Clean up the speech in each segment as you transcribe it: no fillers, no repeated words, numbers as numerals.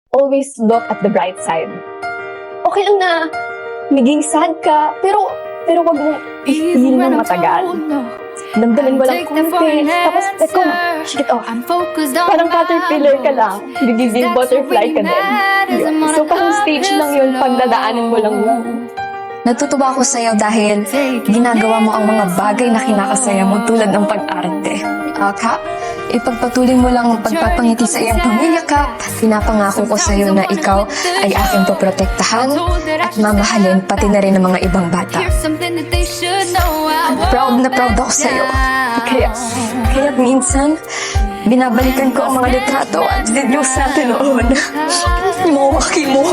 always look at the bright side. Okay lang na maging sad ka, pero wag mong i-feel ng matagal. Damdamin mo lang konti, tapos let go na, shake it off. Parang caterpillar ka lang, gigiging butterfly ka din. So parang stage lang yun, pagdadaanin mo lang yun. Natutuwa ako sa'yo dahil ginagawa mo ang mga bagay na kinakasaya mo tulad ng pag-arte. Kap, ipagpatuloy mo lang ang pagpapangiti sa iyong pamilya, Kap. Pinapangako ko sa'yo na ikaw ay aking poprotektahan at mamahalin pati na rin ng mga ibang bata. Proud na proud ako sa'yo. Kaya minsan, binabalikan ko ang mga litrato at videos natin noon. Mawaki mo.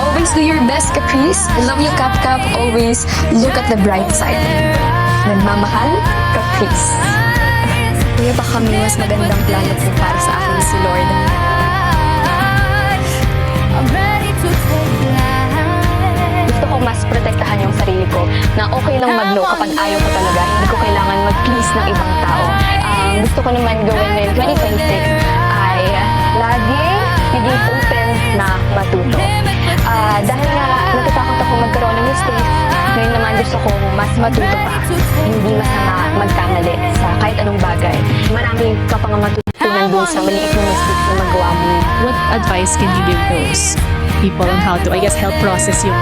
Always do your best, Caprice. I love you, Cap Cap. Always look at the bright side. Nagmamahal, Caprice. Kuya, baka may mas magandang plano po para sa akin si Lord. Gusto ko mas protektahan yung sarili ko na okay lang mag-no kapag ayaw ko talaga. Hindi ko kailangan mag-please ng ibang tao. Gusto ko naman gawin ngayong 2026 ay lagi maging open na matuto. Dahil nga natatakot ako magkaroon ng mistakes, ngayon naman gusto ko mas matuto pa. Hindi masama magkamali sa kahit anong bagay. Marami ka pang matutunan dun sa maliit na mistakes na magawa mo. What advice can you give those people on how to, I guess, help process yung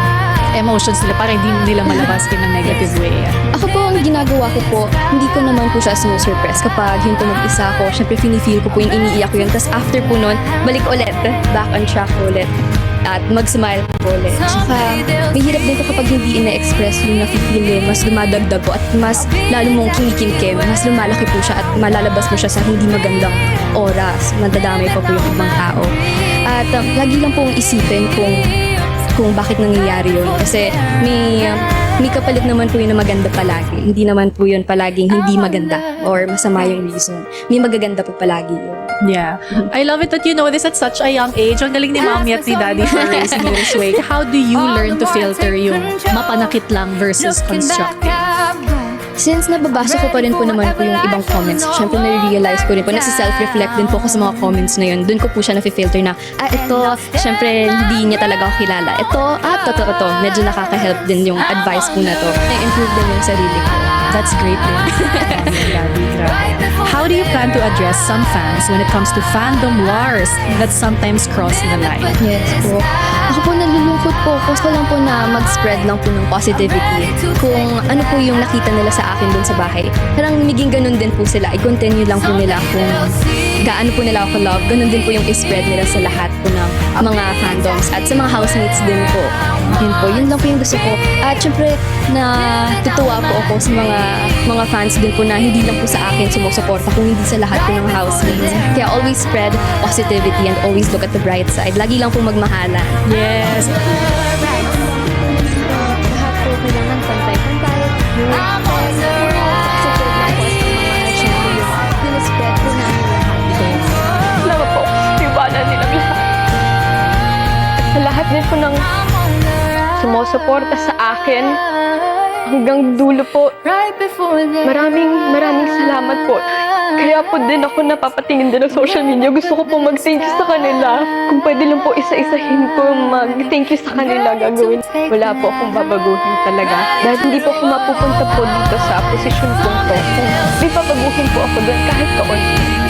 emotions nila para hindi nila malabas in a negative way? Ako po, ang ginagawa ko po, hindi ko naman po siya sinusurpress. Kapag yun po mag-isa ako, syempre feel ko po yung iniiyak ko yun. Tapos after po nun, balik ulit, back on track ulit. At mag-smile po ulit. Tsaka, may hirap din po kapag hindi ina-express yung nafe-feel, mas dumadagdag po at mas lalo mong kinikimkim, mas lumalaki po siya at malalabas mo siya sa hindi magandang oras. Madadamay pa po yung ibang tao. At lagi lang pong isipin kung bakit nangyayari yun. Kasi may kapalit naman po yun na maganda palagi. Hindi naman po yun palaging hindi maganda or masama yung reason. May magaganda po palagi yun. Yeah. I love it that you know this at such a young age. Ang galing ni Mommy at ni Daddy for raising you this way. How do you learn to filter yung mapanakit lang versus constructive? Since nababasa ko pa rin po naman po yung ibang comments, syempre na-realize ko rin po, nasa-self-reflect din po ako sa mga comments na yun. Doon ko po siya na-filter na, ito, syempre hindi niya talaga ako kilala. Ito, totoo. Medyo nakaka-help din yung advice po na to. Na-improve din yung sarili ko. That's great. How do you plan to address some fans when it comes to fandom wars that sometimes cross the line? Yes po. Ako po nalulungkot po. Gusto lang po na mag-spread lang po ng positivity. Kung ano po yung nakita nila sa akin dun sa bahay. Parang naging ganun din po sila. I-continue lang po nila kung gaano po nila ako love. Ganun din po yung i-spread nila sa lahat po ng mga fandoms at sa mga housemates din po. Yun lang po yung gusto ko. At syempre, natutuwa po ako sa mga fans din po na hindi lang po sa akin sumusuporta, kung hindi sa lahat po ng housemates. Kaya always spread positivity and always look at the bright side. Lagi lang po magmahala. Yes. Lahat po kailangan pantay-pantay. Support lang po sa mga syempre yung pinispread po namin lahat. Salamat po, tiwala nilang lahat. Sa lahat din po ng sumusuporta sa akin, hanggang dulo po. Maraming salamat po. Kaya po din ako napapatingin din ng social media. Gusto ko po mag-thank you sa kanila. Kung pwede lang po isa-isahin ko mag-thank you sa kanila gagawin. Wala po akong babaguhin talaga. Dahil hindi po ako mapupunta po dito sa posisyon po to. May babaguhin po ako doon kahit kaunti.